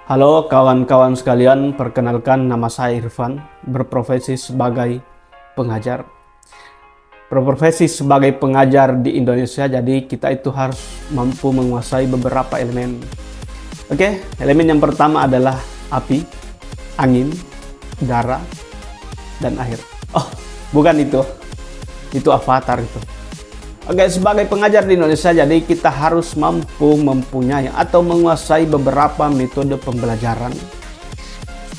Halo kawan-kawan sekalian, perkenalkan nama saya Irfan, berprofesi sebagai pengajar. Berprofesi sebagai pengajar di Indonesia, jadi kita itu harus mampu menguasai beberapa elemen. Oke, elemen yang pertama adalah api, angin, udara, dan air. Oh, bukan itu. Itu avatar itu. Oke, sebagai pengajar di Indonesia, jadi kita harus mampu mempunyai atau menguasai beberapa metode pembelajaran.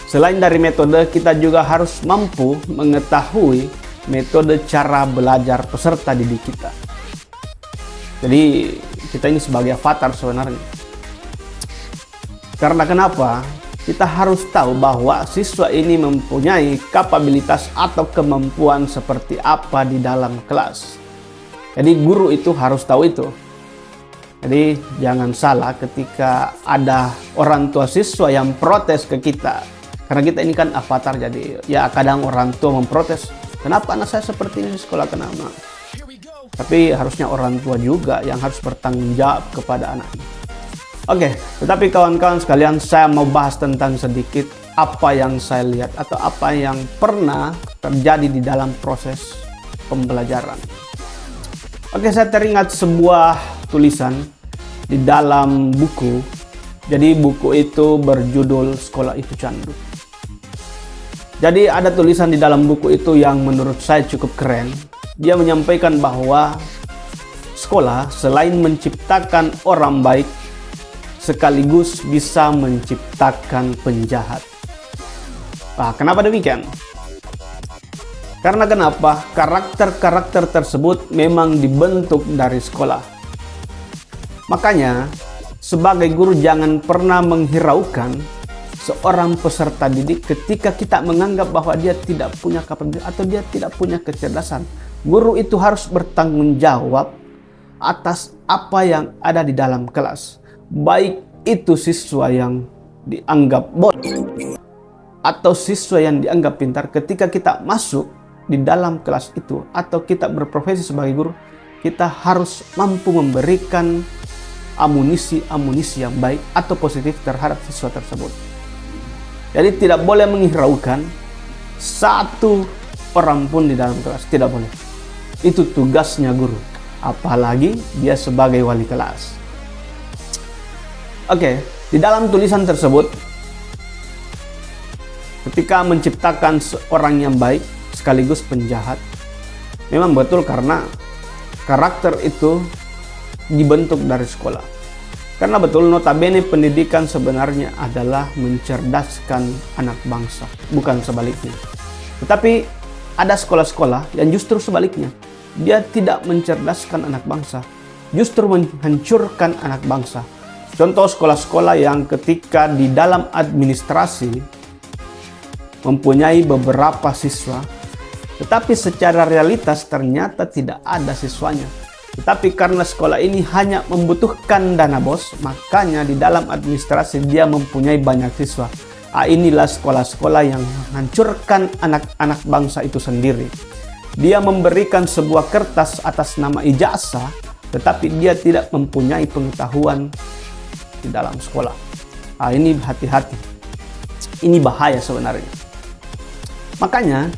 Selain dari metode, kita juga harus mampu mengetahui metode cara belajar peserta didik kita. Jadi, kita ini sebagai avatar sebenarnya. Karena kenapa? Kita harus tahu bahwa siswa ini mempunyai kapabilitas atau kemampuan seperti apa di dalam kelas. Jadi guru itu harus tahu itu. Jadi jangan salah ketika ada orang tua siswa yang protes ke kita. Karena kita ini kan avatar, jadi ya kadang orang tua memprotes. Kenapa anak saya seperti ini di sekolah, kenapa? Tapi harusnya orang tua juga yang harus bertanggung jawab kepada anaknya. Oke, tetapi kawan-kawan sekalian, saya mau bahas tentang sedikit apa yang saya lihat atau apa yang pernah terjadi di dalam proses pembelajaran. Oke, saya teringat sebuah tulisan di dalam buku. Jadi buku itu berjudul Sekolah Itu Candu. Jadi ada tulisan di dalam buku itu yang menurut saya cukup keren. Dia menyampaikan bahwa sekolah selain menciptakan orang baik, sekaligus bisa menciptakan penjahat. Nah, kenapa demikian? Karena kenapa? Karakter-karakter tersebut memang dibentuk dari sekolah. Makanya, sebagai guru jangan pernah menghiraukan seorang peserta didik ketika kita menganggap bahwa dia tidak punya kapabilitas atau dia tidak punya kecerdasan. Guru itu harus bertanggung jawab atas apa yang ada di dalam kelas. Baik itu siswa yang dianggap bodoh atau siswa yang dianggap pintar, ketika kita masuk di dalam kelas itu atau kita berprofesi sebagai guru, kita harus mampu memberikan amunisi yang baik atau positif terhadap siswa tersebut. Jadi tidak boleh menghiraukan satu orang pun di dalam kelas, tidak boleh. Itu tugasnya guru, apalagi dia sebagai wali kelas. Oke, di dalam tulisan tersebut, ketika menciptakan seorang yang baik sekaligus penjahat, memang betul karena karakter itu dibentuk dari sekolah. Karena betul, notabene pendidikan sebenarnya adalah mencerdaskan anak bangsa, bukan sebaliknya. Tetapi ada sekolah-sekolah yang justru sebaliknya. Dia tidak mencerdaskan anak bangsa, justru menghancurkan anak bangsa. Contoh sekolah-sekolah yang ketika di dalam administrasi mempunyai beberapa siswa, tetapi secara realitas ternyata tidak ada siswanya. Tetapi karena sekolah ini hanya membutuhkan dana bos, makanya di dalam administrasi dia mempunyai banyak siswa. Inilah sekolah-sekolah yang menghancurkan anak-anak bangsa itu sendiri. Dia memberikan sebuah kertas atas nama ijazah, tetapi dia tidak mempunyai pengetahuan di dalam sekolah. Ini hati-hati. Ini bahaya sebenarnya. Makanya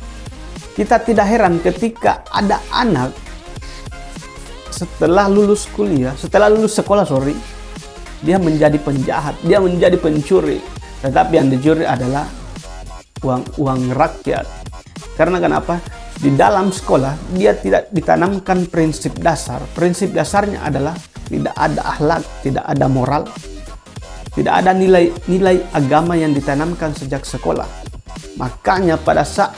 kita tidak heran ketika ada anak setelah lulus sekolah, dia menjadi penjahat, dia menjadi pencuri. Tetapi yang dicuri adalah uang rakyat. Karena kenapa? Di dalam sekolah dia tidak ditanamkan prinsip dasar. Prinsip dasarnya adalah tidak ada akhlak, tidak ada moral, tidak ada nilai agama yang ditanamkan sejak sekolah. Makanya pada saat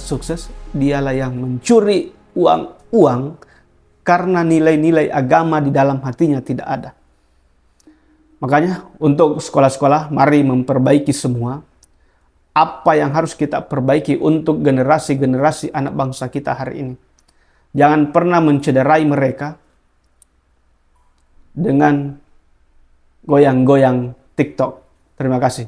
sukses, dialah yang mencuri uang karena nilai-nilai agama di dalam hatinya tidak ada. Makanya untuk sekolah-sekolah, mari memperbaiki semua apa yang harus kita perbaiki untuk generasi-generasi anak bangsa kita hari ini. Jangan pernah mencederai mereka dengan goyang-goyang TikTok. Terima kasih.